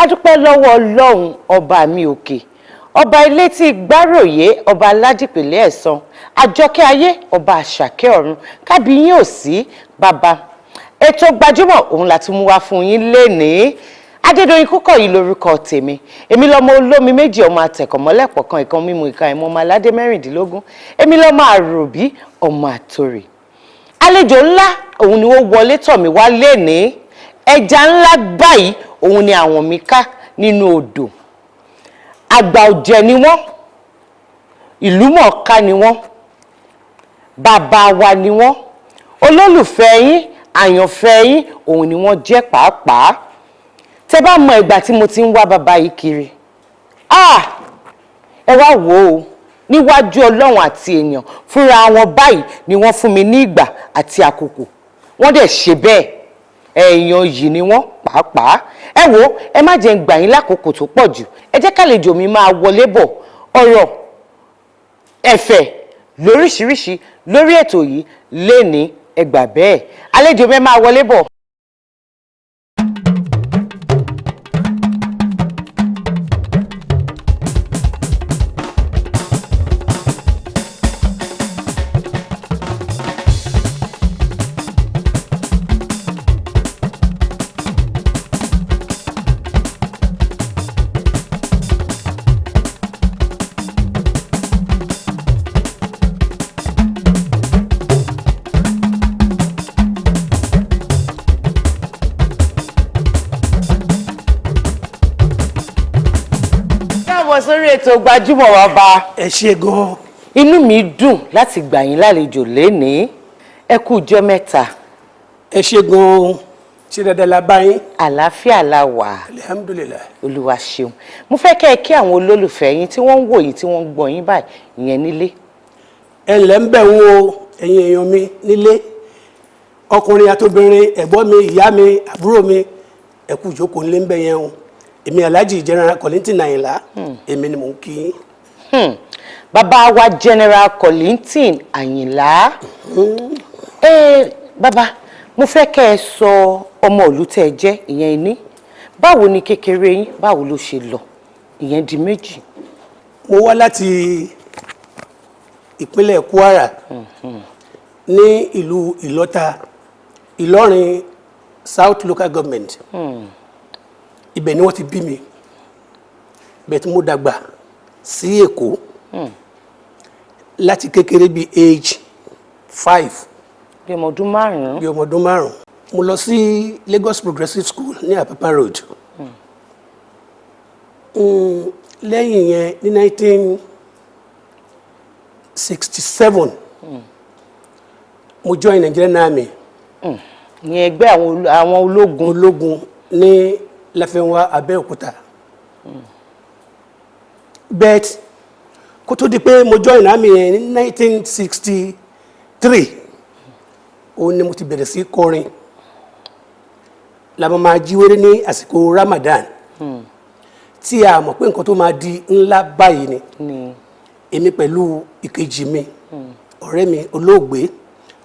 dúpẹ́ lọ́wọ́ Ọlọ́run ọba mi òkè ọba ilé tí gbáròyé ọba aládìpẹ̀lẹ̀ ẹ̀san àjọkẹ́ ayé ọba àṣàkẹ́ ọ̀run kábíyín ò sí bàbá ètò gbajúmọ̀ òun láti mú wá fún yín lénìí Adédoyin Kúkọ̀yí lórúkọ tèmi èmi lọmọ olómi méjì ọmọ àtẹ̀kọ̀mọ́lẹ̀pọ̀ kan ìkan mímu ìka ìmọ̀ ọmọ aládé mẹ́rìndínlógún èmi lọmọ àròbí ọmọ àtòrè àlejò ńlá òun ni ó wọlé tọ̀ mí wá lénìí ẹja ńlá báyìí òun ni àwọn mi ká nínú odò àgbà ọ̀jẹ̀ ni wọ́n ìlú mọ̀ọ́ká ni wọ́n bàbá wa ni wọ́n olólùfẹ́ yín àyànfẹ́ yín òun ni wọ́n jẹ́ pàápàá tẹ́ bá mọ ìgbà tí mo ti ń wá bàbá yìí kiri ẹ wá wò ó níwájú Ọlọ́run àti èèyàn fúnra wọn báyìí ni wọ́n fún mi ní ìgbà àti àkókò wọ́n dẹ̀ ṣe bẹ́ẹ̀ èèyàn yìí ni wọ́n pàápàá ẹ wò ẹ má jẹ́ ń gbà yín lákòókò tó pọ̀ jù ẹ jẹ́ kálejò mi máa wọlé bọ̀ ọ̀rọ̀ ẹ̀fẹ̀ lóríṣiríṣi lórí ètò yìí lénìí ẹ gbà bẹ́ẹ̀ àlejò mi máa wọlé bọ̀. Sórí ètò gbajúmọ̀ bàbá ẹ ṣé gan. Inú mi dùn láti gbà yín lálejò lénìí ẹ kú ọjọ́ mẹ́ta. Ẹ ṣé gan. Ṣé dáadáa la bá yín? Àlàáfíà la wà. Alhamdulillah. Olúwa ṣeun. Mo fẹ́ kẹ́ ẹ kí àwọn olólùfẹ́ yín tí wọ́n ń wò yín tí wọ́n ń gbọ́ yín báyìí ìyẹn nílé. Ẹ ǹlẹ́ ń bẹ̀ ń wo ẹ̀yin èèyàn mi nílé ọkùnrin àtobìnrin ẹ̀gbọ́n mi ìyá mi àbúrò mi ẹ kú ìjókòó nílé ń bẹ̀ yẹn o. Èmi Alhaji Kollington Ayinla èmi ni mò ń kí. Bàbá wa General Kollington Ayinla. Bàbá mo fẹ́ kẹ́ ẹ sọ ọmọ ìlú tẹ́ ẹ jẹ́ ìyẹn iní báwo ni kékeré yín báwo ló ṣe lọ ìyẹn di méjì. Mo wá láti ìpínlẹ̀ Kwara ní ìlú Ìlọrin South Local Government. Ibẹ̀ ni wọ́n ti bí mi bẹ́ẹ̀ tí mo dàgbà sí Èkó láti kékeré bí age 5 bí ọmọ ọdún 5 bí ọmọ ọdún 5 mo lọ sí Lagos Progressive School ní Apapa Road lẹ́yìn yẹn ní 1967 mo join Nigerian Army ní ẹgbẹ́ àwọn ológun ní Láfẹnwá Abẹ́òkúta. But kó tó di pé mo join army ní 1963 ó ní mo ti bẹ̀rẹ̀ sí kọrin la máa jíwèrè ní àsìkò Ramadan tí a mọ̀ pé nǹkan tó máa di ńlá báyìí ni èmi pẹ̀lú ìkejì mi ọ̀rẹ́ mi olóògbé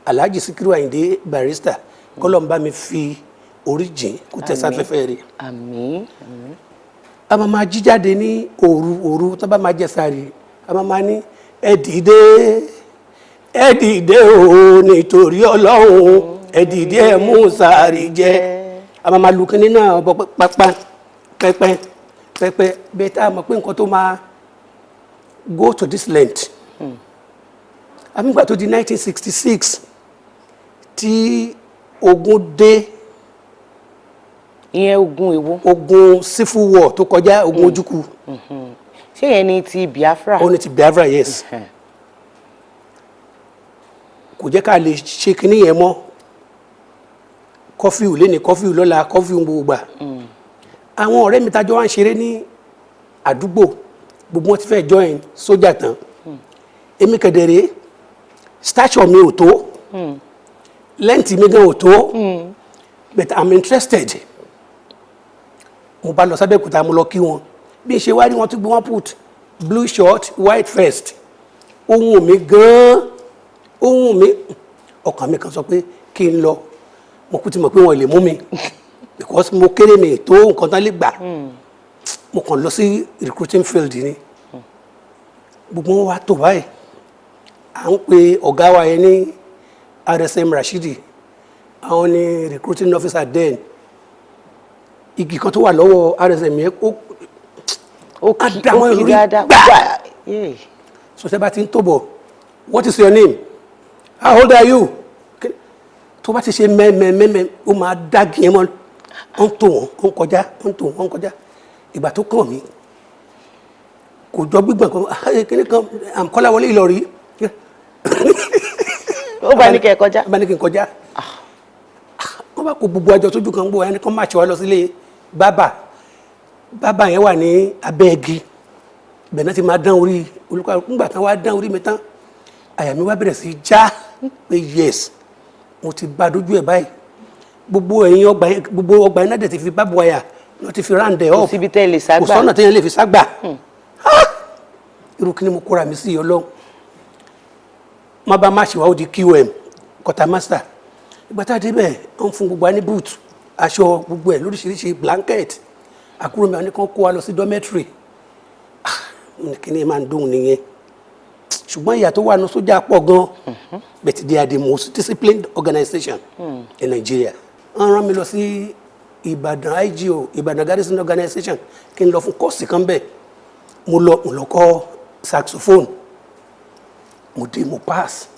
Alhaji Sikiru Ayinde Barrister kọ́lọ́n bá mi fi origin kó tẹ̀sáfẹ́fẹ́ rẹ̀. Àmín. A máa jí jáde ní òru tó bá máa jẹ sààrì a máa ní ẹ dìde o nítorí Ọlọ́run ẹ dìde ẹ mú sààrì jẹ a máa lu kíní náà ọbọ pápá pẹpẹ bẹ́ẹ̀ tá a mọ̀ pé nǹkan tó máa go to this length. Àmìgbà tó di 1966 tí ogun dé. Ìyẹn ogun èwo? Ogun civil war tó kọjá ogun ojúkú. Ṣé yẹn ni ti Biafra? Ó ní ti Biafra, yes. Kò jẹ́ ká lè ṣe kíní yẹn mọ́. Kọ́fíù léni, kọ́fíù lọ́la, kọ́fíù gbogbo gbà. Àwọn ọ̀rẹ́ mi tájọ́ wá ń ṣeré ní àdúgbò gbogbo wọn ti fẹ́ join sójà tán. Èmi kẹ̀dẹ̀rẹ́ stature mi ò tó. Length mi gan ò tó. But I'm interested. Mo bá lọ sábẹ́kúta mo lọ kí wọn bí ṣe wá rí wọn tún gbé wọn put blue short white vest ohun mi gan ohun mi ọkàn mi kan sọ pé kí n lọ mo kú ti mọ̀ pé wọn lè mú mi because mo kéré mi tó nǹkan tán lè gbà mo kàn lọ sí recruiting field ni gbogbo wọn wá tó báyìí à ń pe ọ̀gá wa yẹn ní RSM Rashidi àwọn ni recruiting officer then igi kan tó wà lọ́wọ́ RSM yẹn ó kí dáadáa gbà so tẹ́ bá ti ń tó bọ̀ what is your name how old are you tó bá ti ṣe mẹ́mẹ́mẹ́mẹ́ ó máa dági yẹn mọ́ ó ń tó wọn ó ń kọjá ó ń tó wọn ó ń kọjá ìgbà tó kàn mí kò jọ gbígbọ̀n kan kíní kan Kọ́láwọlé Ìlọrí ó bá ní kẹ́ kọjá bá ní kí n kọjá wọ́n bá kó gbogbo àjọ tójú kan gbọ́ ẹni kan máa ṣe wá lọ sílé bàbá yẹn wà ní abẹ́ igi bẹ́ẹ̀ náà ti máa dán orí olùkọ́ nígbà tán wá dán orí mi tán àyà mi wá bẹ̀rẹ̀ sí já pé yes mo ti bá dójú ẹ̀ báyìí gbogbo ẹ̀yìn ọgbà yẹn náà dẹ̀ ti fi bábu àyà náà ti fi ráǹdẹ̀ ọ̀ kò síbi tẹ́ lè ságbà kò sọ́nà tẹ́yìn lè fi ságbà irú kí ni mo kóra mi sí Ọlọ́run má bá má ṣe wá ó di QM quarter master ìgbà tá a débẹ̀ wọ́n fún gbogbo ẹni boot aṣọ gbogbo ẹ̀ lóríṣiríṣi blanket àkúrò mi àwọn kan kó wa lọ sí dormitory kí ni máa ń dùn nìyẹn ṣùgbọ́n ìyà tó wà ní sójà pọ̀ gan but they are the most disciplined organization in Nigeria wọ́n rán mi lọ sí Ìbàdàn IGO Ìbàdàn Garrison Organization kí n lọ fún kọ́ọ̀sì kan bẹ́ẹ̀ mo lọ kọ́ saxophone mo dé mo pass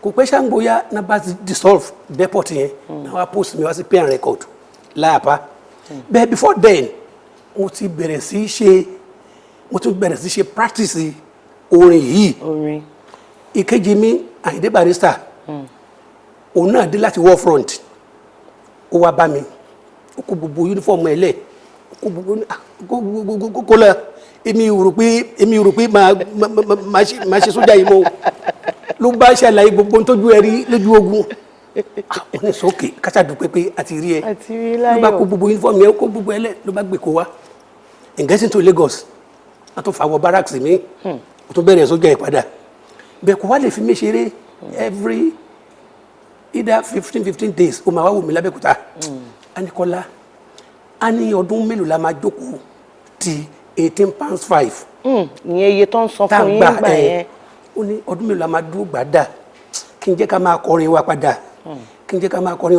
kò pẹ́ ṣàǹgbóyá náà bá ti dissolve depot yẹn náà wá post mi wá sí pay and record láàpá bẹ́ẹ̀ before then mo ti bẹ̀rẹ̀ sí ṣe practice orin yìí ìkejì mi Àyìndé Barrister òun náà dé láti war front ó wá bá mi ó kó gbogbo uniform ẹ̀ lẹ̀ ó kó gbogbo kó lọ èmi rò pé máa ṣe sójà yìí mọ́ ló bá ṣàlàyé gbogbo tójú ẹ rí lójú ogun ó ní sókè káṣá dùn pé àti rí ẹ ló bá kó gbogbo uniform yẹn kó gbogbo ẹ lẹ̀ ló bá gbé kó wá in getting to Lagos a tó fàwọ̀ barracks mi ó tó bẹ̀rẹ̀ sójà ìpadà bẹ́ẹ̀ kó wá lè fi mí ṣeré every either 15 days ó máa wá wò mí lábẹ́kúta Aníkọ́lá a ní ọdún mélòó la máa jókòó ti £18.5 ìyẹn iye tó ń san fún yín gbà yẹn ó ní ọdún mélòó la máa dúró gbàdá kí n jẹ́ ká máa kọrin wa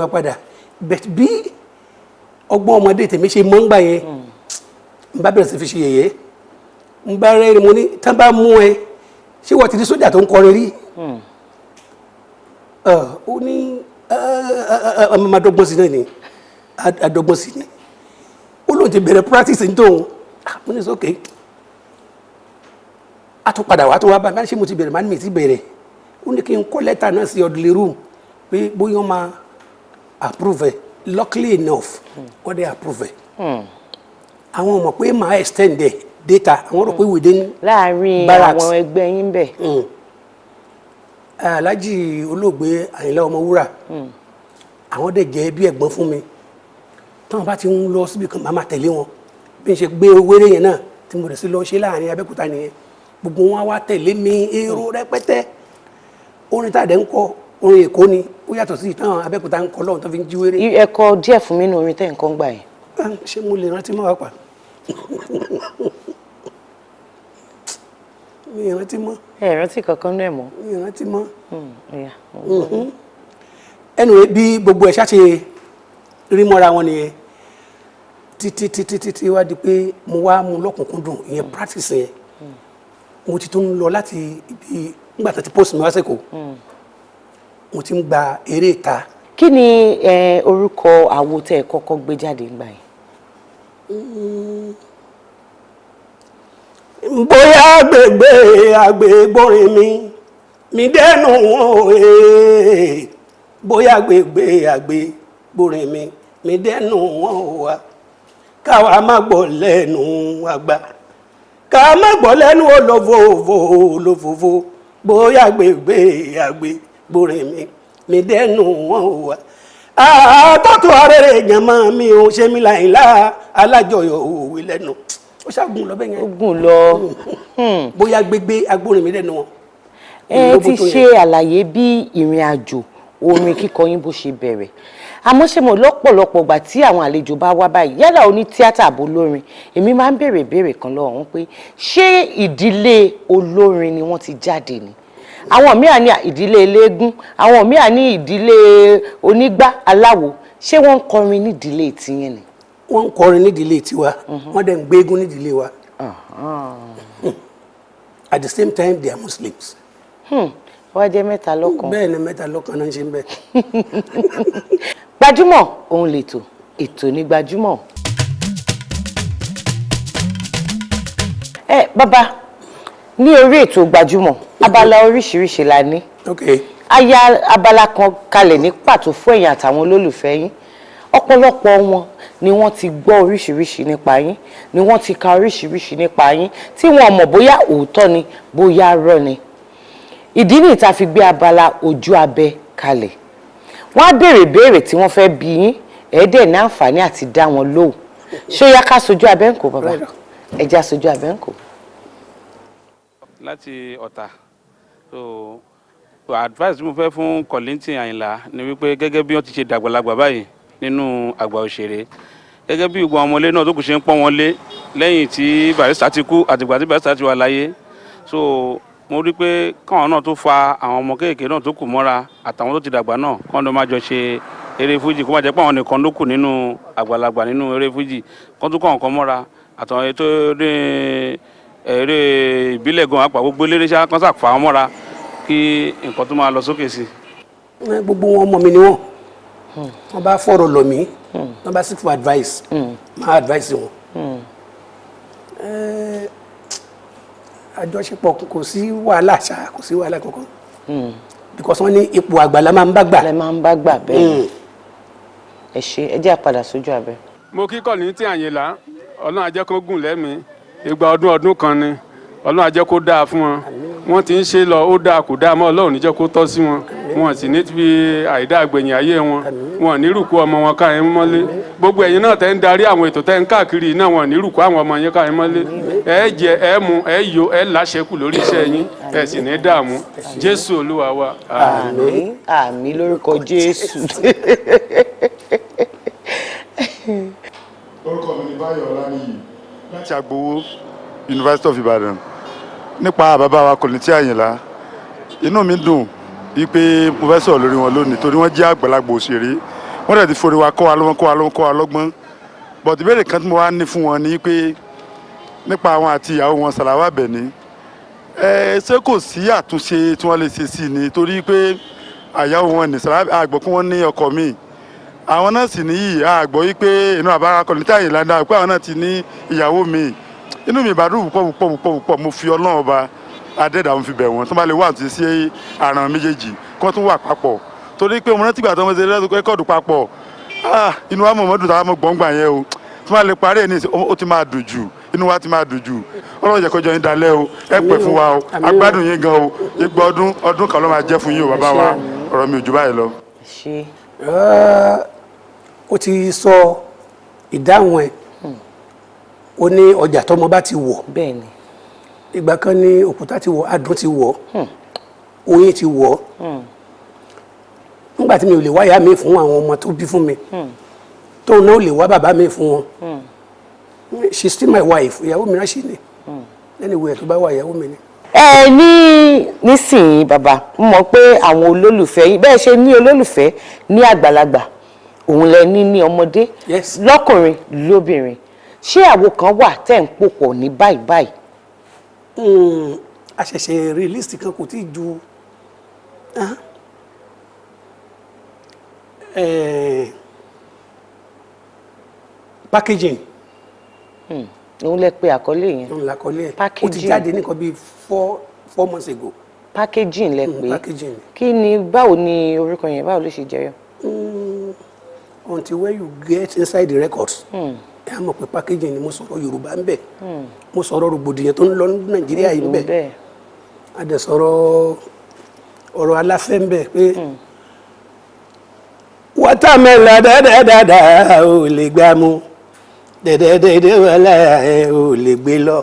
padà bẹ́ẹ̀ bí ọgbọ́n ọmọdé tèmi ṣe mọ́ ń gbà yẹn n bá bẹ̀rẹ̀ sí fi ṣe yẹ̀yẹ́ n bá rẹ́ mo ní tán bá mú ẹ ṣé wọ́n ti rí sójà tó ń kọrin rí ó ní ọmọ adọ́gbọ́n sí náà ni adọ́gbọ́n sí ni ó lóun ti bẹ̀rẹ̀ practice ní tóun mo ní sókè a tún padà wá tó wá bá mi ṣé mo ti bẹ̀rẹ̀ máa ní mi ti bẹ̀rẹ̀ ó ní kí n kọ lẹ́tà náà sí ọdún room pé bóyá wọ́n máa approve ẹ̀ luckily enough wọ́n dẹ̀ approve ẹ̀ àwọn ọmọ pé máa extend ẹ̀ data àwọn rò pé within láàárín barracks àwọn ẹgbẹ́ yín bẹ̀. Alhaji olóògbé Àyìnlá Ọmọwúrà àwọn dẹ̀ jẹ́ bí ẹ̀gbọ́n fún mi táwọn bá ti ń lọ síbi kan máa tẹ̀lé wọn bí n ṣe gbé wéré yẹn náà tí mo rẹ̀ sí lọ ṣe láàrin Abẹ́òkúta nìyẹn gbogbo wọn wá tẹ̀lé mi èrò rẹpẹtẹ orin tàdé ń kọ orin Èkó ni ó yàtọ̀ sí ìtàn Abẹ́òkúta ń kọ lọ́wọ́ tó fi ń jí wéré. ẹ kọ díẹ̀ fún mi nínú orin tẹ́ nǹkan gbà yẹn. ṣé mo lè rántí mọ́ wá pa mi ì rántí mọ́. ẹ rántí kankan náà mọ́. mi ì rántí mọ́. ẹnu bí gbogbo ẹ̀ ṣáṣe rí mọ́ra wọn nìyẹn títí wá di pé mo wá mú lọ́kùnkúndùn ìyẹn practice yẹn mo ti tún lọ láti ibi nígbà tó ti post mi wá sẹ́kọ̀ọ́ mo ti ń gba eré ìta. kí ni orúkọ àwo tẹ́ ẹ kọ́kọ́ gbé jáde ńgbà yẹn. bóyá àgbègbòrin mi dẹ́nu wọn bóyá àgbègbòrin mi dẹ́nu wọn wá káwa má gbọ́ lẹ́nu àgbà ká má gbọ́ lẹ́nu olófòfò bóyá àgbègbòrin mi dẹ́nu wọn wá àtọ́tù arẹ́rẹ́ èèyàn máa mi ò ṣe mí láìlá alájọyọ̀ òwe lẹ́nu ó ṣàgùn lọ bẹ́yẹn. ó gùn lọ. bóyá gbégbé agbórin mi lẹ́nu wọn. ẹ ti ṣe àlàyé bí ìrìn àjò orin kíkọ yín bó ṣe bẹ̀rẹ̀ àmọ́ ṣé mo lọ́pọ̀lọpọ̀ ìgbà tí àwọn àlejò bá wá báyìí yálà oní tíátà àbò olórin èmi máa ń béèrè ìbéèrè kan lọ́wọ́ wọn pé ṣé ìdílé olórin ni wọ́n ti jáde ni àwọn míì á ní ìdílé eléégún àwọn míì á ní ìdílé onígbá aláwo ṣé wọ́n ń kọrin nídìílé tiyín ni. wọ́n ń kọrin nídìílé tiwa wọ́n dẹ̀ ń gbégún nídìílé wa. At the same time they are Muslims. wọ́n jẹ́ mẹ́ta lọ́kan. bẹ́ẹ̀ ni mẹ́ta lọ́kan náà ń ṣe ń bẹ̀. Gbajúmọ̀ òun lètò ètò ní Gbajúmọ̀. Bàbá ní orí ètò Gbajúmọ̀ abala oríṣiríṣi la ní. A ya abala kan kalẹ̀ ní pàtó fún ẹ̀yin àtàwọn olólùfẹ́ yín ọ̀pọ̀lọpọ̀ wọn ni wọ́n ti gbọ́ oríṣiríṣi nípa yín ni wọ́n ti ka oríṣiríṣi nípa yín tí wọ́n mọ̀ bóyá òótọ́ ni bóyá irọ́ ni ìdí nìyí tá fi gbé abala ojú abẹ kalẹ̀ wọ́n á béèrè béèrè tí wọ́n fẹ́ bi yín ẹ̀ẹ́dẹ̀ ní àǹfààní àti dá wọn lóhùn ṣó yá ká sojú abẹ́ ń kó bàbá ẹja sojú abẹ́ ń kó. láti Ọ̀tà so advice tí mo fẹ́ fún Kollington Ayinla ni wípé gẹ́gẹ́ bí wọ́n ti ṣe dàgbàlagbà báyìí nínú àgbà òṣèré gẹ́gẹ́ bí gbogbo ọmọlé náà tó kù ṣe ń pọ́n wọn lé lẹ́yìn tí Barrister ti kú àtìgbà tí Barrister ti wà láyé so mo rí pé káwọn náà tó fa àwọn ọmọ kéèké náà tó kù mọ́ra àtàwọn tó ti dàgbà náà kán ló má jọ ṣe eré fújì kó má jẹ́ pé àwọn nìkan ló kù nínú àgbàlagbà nínú eré fújì kán tó kọ́ àwọn kan mọ́ra àtàwọn ètò eré ìbílẹ̀ gan apá gbogbo eléré ṣá kán sàfà wọn mọ́ra kí nǹkan tó máa lọ sókè sí. gbogbo wọn ọmọ mi ni wọn bá fọ̀rọ̀ lọ̀ mí wọn bá seek for advice máa advice wọn. àjọṣepọ̀ kò sí wàhálà ṣá kò sí wàhálà kankan because wọ́n ní ipò àgbà la máa ń bá gbà. la máa ń bá gbà bẹ́ẹ̀ ẹ ṣe ẹ jẹ́ àpadà sójú abẹ́. mo kí Kollington Ayinla ọlọ́run á jẹ́ kó gùn lẹ́mìí ìgbà ọdún kan ni ọlọ́run á jẹ́ kó dáa fún wọn wọ́n ti ń ṣe lọ ó dáa kò dáa mọ́ ọlọ́run ní jẹ́ kó tọ́ sí wọn wọn sì ní fi àìdá àgbẹ̀yìn ayé wọn ní rùkú ọmọ wọn káyẹn mọ́lé gbogbo ẹ̀yin náà tẹ́ ń darí àwọn ètò tẹ́ ń káàkiri náà wọn ní rùkú àwọn ọmọ yẹn káyẹn mọ́lé ẹ jẹ ẹ mu ẹ yó ẹ láṣẹkù lórí iṣẹ́ yín ẹ sì ní dààmú Jésù Olúwa wa. àmín àmín lórúkọ Jésù. orúkọ mi ni Báyọ̀ Ọláníyì láti Agbowó University of Ibadan nípa bàbá wa Kollington Ayinla inú mi dùn wípé mo fẹ́ sọ̀rọ̀ lórí wọn lónìí torí wọ́n jẹ́ àgbàlagbà òṣèré wọ́n dẹ̀ ti forí wa kọ́ wa lọ́gbọ́n but ìbéèrè kan tí mo wá ní fún wọn ni pé nípa àwọn àti ìyàwó wọn Sàláwà Àbẹ̀ní ṣé kò sí àtúnṣe tí wọ́n lè ṣe sí ni torí pé àyàwó wọn ní Sàláwà àgbọ̀ kí wọ́n ní ọkọ míì àwọn náà sì níyì àgbọ̀ wípé inú àbára Kollington Ayinla dáa pé àwọn náà ti ní ìyàwó míì inú mi ìbádùn púpọ̀ mo fi Ọlọ́run ọba adẹ́dàá mo fi bẹ̀ wọ́n tó bá lè wà tí sí àràn méjèèjì kí wọ́n tún wà papọ̀ torí pé mo rántí ìgbà tó ń ṣe rẹ́kọ̀dù papọ̀ inú wa mọ̀mọ́dún táwọn mọ̀ gbọ̀ngbà yẹn o tó bá lè parí ẹ̀ ní ó ti máa dùn jù inú wa ti máa dùn jù Ọlọ́run jẹ́ kó jọ yín dalẹ́ o ẹ pẹ́ fún wa o agbádùn yín gan o igba ọdún kan ló máa jẹ́ fún yín o bàbá wa ọ̀rọ̀ mi ò jù báyìí lọ. ó ti sọ ìdáhùn ẹ̀ ó ní ọjà tọmọ bá ti wọ̀ bẹ́ẹ̀ni ìgbà kan ní òkúta ti wọ̀ adùn ti wọ̀ oyin ti wọ̀ nígbà tí mi ò lè wá ìyá mi fún àwọn ọmọ tó bí fún mi tóun náà ò lè wá bàbá mi fún wọn she still my wife ìyàwó mi náà ṣì ní anyway tó bá wà ìyàwó mi ni. ẹ nísìnyí bàbá mo mọ̀ pé àwọn olólùfẹ́ yín bẹ́ẹ̀ ṣe ní olólùfẹ́ ní àgbàlagbà òun lẹ ní ọmọdé lọ́kùnrin lóbìnrin ṣé àwo kan wà tẹ́ ń pòpọ̀ ní báyìí. a ṣẹ̀ṣẹ̀ release kan kò tí ì ju packaging. òun lẹ pé àkọlé yẹn. òun làkọlé ẹ̀ ó ti jáde nìkan bíi 4 months ago. packaging lẹ pé packaging. kí ni báwo ni orúkọ yẹn báwo ló ṣe jẹyọ. until when you get inside the records. ẹ mọ̀ pé packaging ni mo sọ̀rọ̀ Yorùbá ń bẹ̀ mo sọ̀rọ̀ rògbòdìyàn tó ń lọ ní Nàìjíríà yìí ń bẹ̀ a dẹ̀ sọ̀rọ̀ ọ̀rọ̀ aláfẹ́ ń bẹ̀ pé wọ́tàmẹ́lá dáadáa ò lè gbá mú dẹ̀dẹ̀dẹ̀dẹ̀ wọlé ẹ̀ ò lè gbé lọ.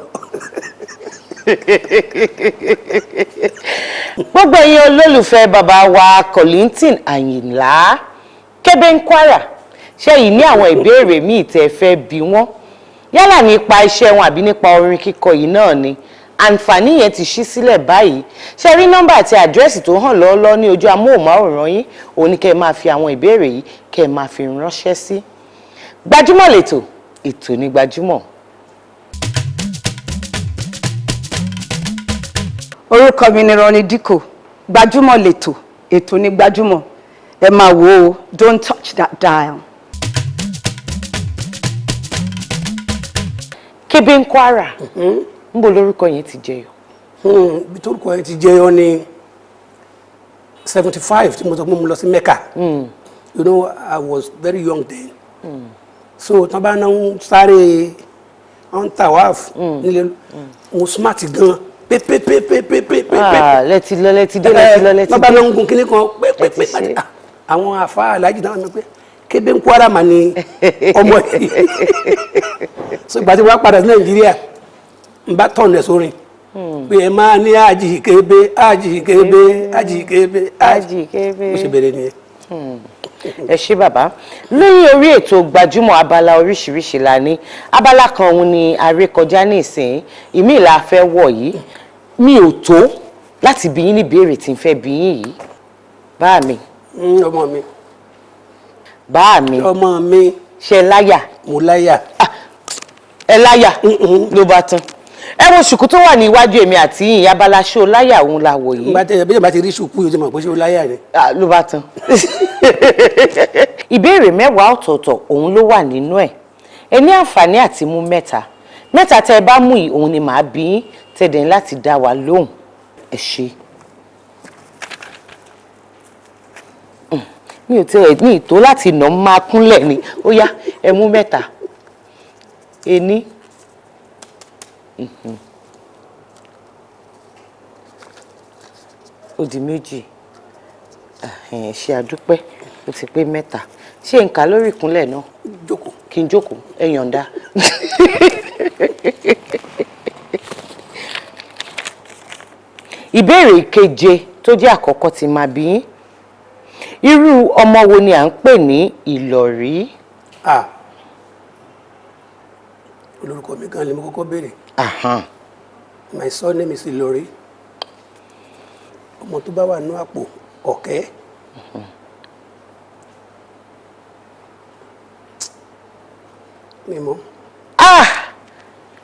gbogbo ẹ̀yin olólùfẹ́ bàbá wa Kollington Ayinla Kébé ń Kwara ṣé yìí ní àwọn ìbéèrè míì tẹ́ fẹ́ bi wọ́n yálà nípa iṣẹ́ wọn àbí nípa orin kíkọ yìí náà ni àǹfààní yẹn ti ṣí sílẹ̀ báyìí ṣe rí nọ́mbà àti àdírẹ́sì tó hàn lọ́ọ́lọ́ ní ojú amóhùnmáwòrán yín òun ni kẹ́ ẹ máa fi àwọn ìbéèrè yìí kẹ́ ẹ máa fi ránṣẹ́ sí. Gbajúmọ̀ lètò ètò ní Gbajúmọ̀. Orúkọ mi ni Ronnie Diko. Gbajúmọ̀ lètò ètò ní Gbajúmọ̀. Ẹ máa wò ó, don't touch that dial. Kébé ń Kwara níbo lórúkọ yẹn ti jẹyọ? Bí torúkọ yẹn ti jẹyọ ní 75 tí mo sọ pé mo lọ sí Mecca. You know, I was very young then. So tán bá náà sáré on tawaf nílé mo smart gan pépépépépépépé. Lẹ́tí lọ. Tán bá náà ń gun kíní kan pépépé. Àwọn àfa Alhaji náà mi pé Kébé ń Kwara mà ní ọmọ yìí. So ìgbà tí wọ́n padà sí Nàìjíríà n bá tọ̀nù ẹ̀ sórin pé ẹ máa ní Haji Kébé Haji Kébé Haji Kébé Haji Kébé. Mo ṣe bẹ̀rẹ̀ nìyẹn. Ẹ ṣé bàbá lórí orí ètò Gbajúmọ̀ abala oríṣiríṣi la ní abala kan òun ni àrékọjá ní ìsìn ìmí ìlà fẹ́ wọ̀ yìí mi ò tó láti bi yín ní ìbéèrè tí n fẹ́ bi yín yìí bá mi. Ọmọ mi. Bá mi. Ọmọ mi. Ṣé láyà? Mo láyà. Ẹ láyà ló bá tán ẹ wo ṣùkú tó wà ní iwájú èmi àti yìnyín abala ṣó láyà òun la wò yìí. Bá ti rí ṣùkú yóò ti mọ̀ pé ṣó láyà ni. Ló bá tán. Ìbéèrè 10 ọ̀tọ̀ọ̀tọ̀ òun ló wà nínú ẹ̀ ẹ ní àǹfààní àti mú mẹ́ta tẹ́ ẹ bá mú yìí òun ni màá bí yín tẹ̀dẹ̀ láti dá wa lóhùn ẹ ṣé. Mi ò tẹ́ ẹ ní ìtó láti nà máa kúnlẹ̀ ni ó yá ẹ mú mẹ́ta ení. Ó di méjì ṣe àdúpẹ́ ó ti pé mẹ́ta ṣé n kà lórí ìkúnlẹ̀ náà Jókòó. kí n jókòó ẹ yọ̀ǹda. Ìbéèrè keje tó jẹ́ àkọ́kọ́ tí máa bí yín irú ọmọ wo ni à ń pè ní Ìlọ̀rí? Olórúkọ mi gan ni mo kọ́kọ́ béèrè. My surname is Ìlọ̀rí. Ọmọ tó bá wà nínú àpò ọ̀kẹ́. Mímọ́.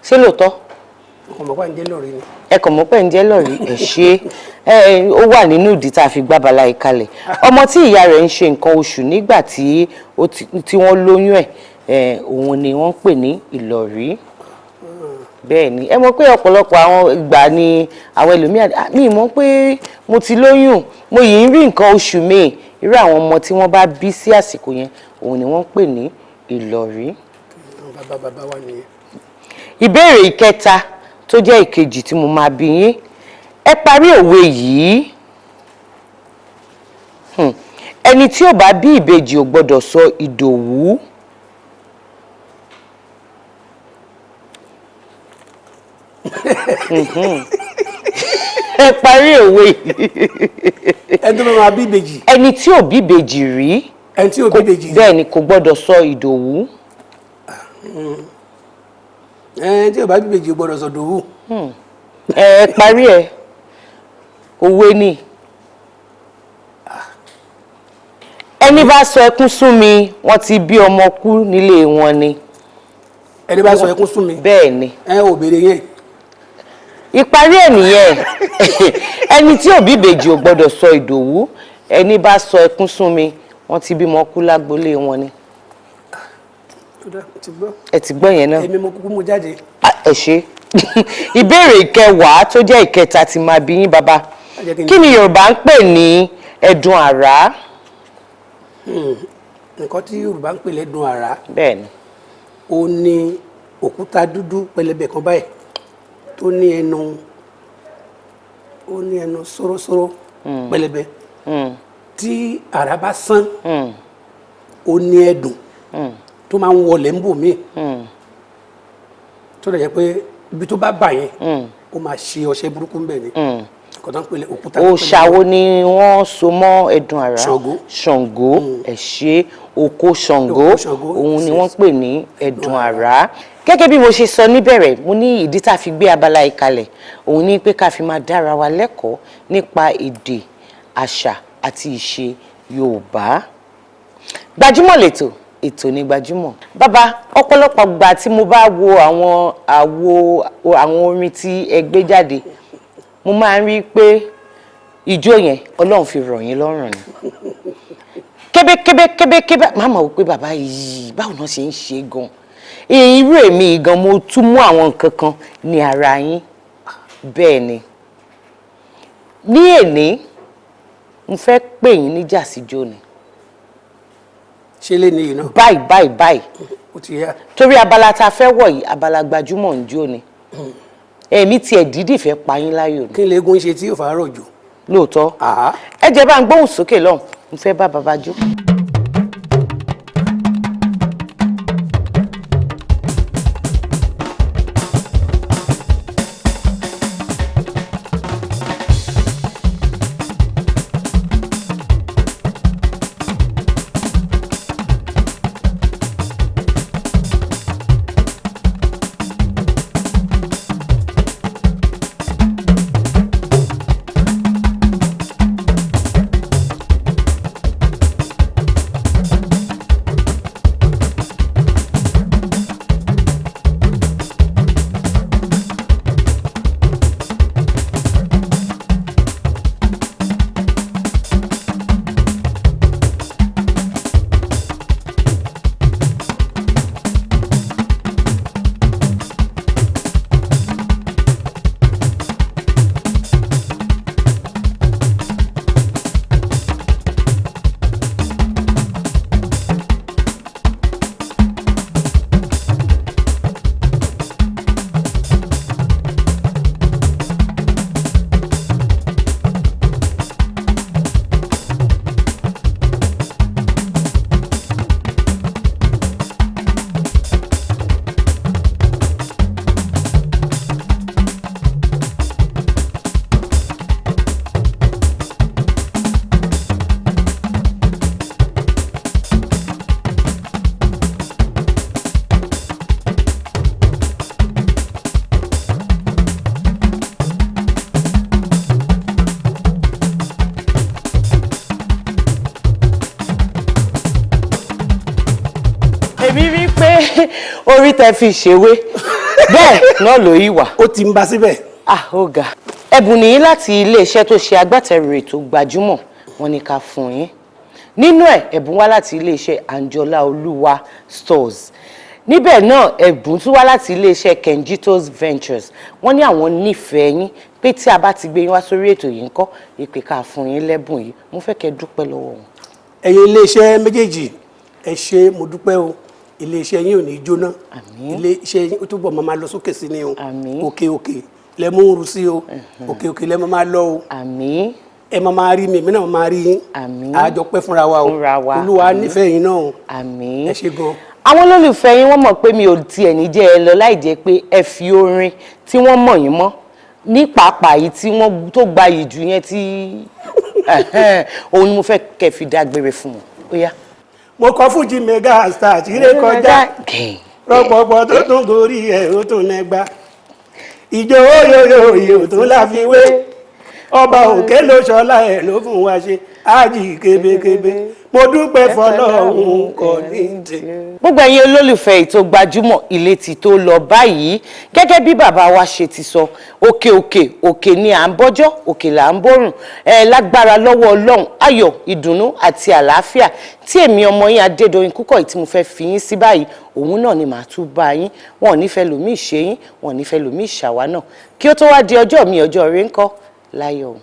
Ṣé lóòótọ́? Ọmọ pa ń jẹ́ Lọ̀rí ni. Ẹ kàn mọ̀ pé ń jẹ́ Lọ̀rí ẹ ṣé ó wà nínú ìdí tá a fi gbábala ìkalẹ̀ ọmọ tí ìyá rẹ̀ ń ṣe nǹkan oṣù nígbà tí wọ́n lóyún ẹ̀ òun ni wọ́n ń pè ní Ìlọ̀rí. Bẹ́ẹ̀ ni ẹ mọ̀ pé ọ̀pọ̀lọpọ̀ àwọn ìgbà ni àwọn ẹlòmíràn mi mọ̀ pé mo ti lóyún mo yìí ń rí nǹkan oṣù mi irú àwọn ọmọ tí wọ́n bá bí sí àsìkò yẹn òun ni wọ́n ń pè ní Ìlọ̀rí. Bàbá wa nìyẹn. Ìbéèrè ìkẹta tó jẹ́ ìkejì tí mo máa bi yín ẹ parí òwe yìí ẹni tí ò bá bí ìbejì ò gbọ́dọ̀ sọ Ìdòwú. Ẹ parí òwe yìí. Ẹni tó máa bí ìbejì. Ẹni tí ò bí ìbejì rí. Ẹni tí ò bí ìbejì rí. Bẹ́ẹ̀ ni kò gbọ́dọ̀ sọ Ìdòwú. Ẹni tí ò bá bí ìbejì ò gbọ́dọ̀ sọ Ìdòwú. Ẹ parí ẹ òwe ni. Ẹni bá sọ ẹkún sún mi wọ́n ti bí ọmọ kú nílé wọn ni. Ẹni bá sọ ẹkún sún mi. Bẹ́ẹ̀ ni. Ò béèrè yẹn. Ìparí ẹ̀ nìyẹn ẹni tí ò bí ìbejì ò gbọ́dọ̀ sọ Ìdòwú ẹni bá sọ ẹkún sún mi wọ́n ti bímọ kú lágbolé wọn ni. Ẹ ti gbọ́ yẹn náà. Èmi mo kúkú mú jáde. Ẹ ṣé. Ìbéèrè ìkẹwàá tó jẹ́ ìkẹta tí máa bí yín bàbá kí ni Yorùbá ń pè ní ẹ̀dùn àrá? Nǹkan tí Yorùbá ń pè lẹ́dùn àrá. Bẹ́ẹ̀ ni. Ó ní òkúta dúdú pẹlẹbẹ kan báyìí tó ní ẹnu sóró pẹlẹbẹ tí àrá bá sán ó ní ẹ̀dùn tó máa ń wọlé ń bò míì tó lè jẹ́ pé ibi tó bá bà yẹn ó máa ṣe ọṣẹ burúkú ń bẹ̀ ni òòṣà wo ni wọ́n so mọ́ ẹ̀dùn àrá? Ṣàngó. Ẹ ṣé, òkò Ṣàngó òun ni wọ́n pè ní ẹ̀dùn àrá. Gẹ́gẹ́ bí mo ṣe sọ níbẹ̀rẹ̀, mo ní ìdí tá a fi gbé abala ìkalẹ̀ òun ní pé ká fi máa dára wa lẹ́kọ̀ọ́ nípa èdè, àṣà àti ìṣe Yorùbá. Gbajúmọ̀ lètò, ètò ní Gbajúmọ̀. Bàbá, ọ̀pọ̀lọpọ̀ gbà tí mo bá wo àwọn orin tí ẹ gbé jáde, mo máa ń rí pé ijó yẹn Ọlọ́run fi rọ̀ yín lọ́rùn ni. Kébékébé máa mọ̀ wípé bàbá yìí báwo náà ṣe ń ṣe gan. Irú èmi gan mo tún mú àwọn nǹkan kan ní ara yín. Bẹ́ẹ̀ ni. Ní èní, mo fẹ́ pè yín níjà síjó ni. Ṣé lè ní yìí náà? Báyìí. Ó ti yá. Torí abala tá a fẹ́ wọ̀ yìí, abala Gbajúmọ̀ ń jó ni. Èmi tiẹ̀ dídì fẹ́ pa yín láyò ni. Kí lẹ́gùn ṣe tí ò fàárọ̀ jù? Lóòótọ́. Ẹ jẹ́ bá ń gbóhùn sókè lọ́hùn, mo fẹ́ bá bàbá jó. èmi rí pé orí tẹ fi ṣèwé bẹ́ẹ̀ náà ló yí wà. ó ti ń bá síbẹ̀. Ó ga. Ẹ̀bùn nìyí láti iléeṣẹ́ tó ṣe agbátẹrù ètò Gbajúmọ̀, wọ́n ní ká fún yín. Nínú ẹ̀, ẹ̀bùn wá láti iléeṣẹ́ Anjola Olúwa Stores. Níbẹ̀ náà, ẹ̀bùn tún wá láti iléeṣẹ́ Kenjitos Ventures. Wọ́n ní àwọn nífẹ̀ẹ́ yín pé tí a bá ti gbé yín wá sórí ètò yìí ńkọ́, ìpè ká fún yín lẹ́bùn yìí. Mo fẹ́ kẹ́ dúpẹ́ lọ́wọ́ wọn. Ẹ̀yin iléeṣẹ́ méjèèjì, ẹ ṣé mo dúpẹ́ o. Iléeṣẹ́ yín ò ní jóná. Àmín. Iléeṣẹ́ yín ó túbọ̀ máa lọ sókè sí ni o. Àmín. Òkè òkè lẹ mú ń ru sí o. Òkè òkè lẹ máa lọ o. Àmín. Ẹ máa rí mi, èmi náà máa rí yín. Àmín. Àjọ pẹ́ fúnra wa o. Olúwa nífẹ̀ẹ́ yín náà o. Àmín. Ẹ ṣé gan. Àwọn olólùfẹ́ yín wọ́n mọ̀ pé mi ò tiẹ̀ ní jẹ́ ẹ lọ láì jẹ́ pé ẹ fi orin tí wọ́n mọ̀ yín mọ́ ní pàápàá yìí tí wọ́n tó gbayì jù yẹn tí òun ni mo fẹ́ kẹ́ fi dágbére fún wọn. Ó yá. Mo kọ fújì mega star tìrẹ kọjá rọpọpọ tó tún gorí ẹ ó tún nẹgbà ìjọ òyòyò tó láfiwé ọba òkè ló ṣọlá ẹ ló fún wa ṣe ájì kébékébé mo dúpẹ́ fọ́lọ́run Kollington. Gbogbo ẹ̀yin olólùfẹ́ ètò Gbajúmọ̀ ilé ti tó lọ báyìí gẹ́gẹ́ bí bàbá wa ṣe ti sọ òkè òkè òkè ni à ń bọ́jọ́ òkè là ń bọ́rùn lágbára lọ́wọ́ Ọlọ́run ayọ̀ ìdùnnú àti àlàáfíà tí èmi ọmọ yín Adédoyin Kúkọ̀yí tí mo fẹ́ fi yín sí báyìí òun náà ni màá tún bá yín wọn ò ní fẹ́ lòmíì ṣe yín wọn ò ní fẹ́ lòmíì ṣàwa náà kí ó tó wá di ọjọ́ mi ọjọ́ rẹ̀ ńkọ́ láyọ̀.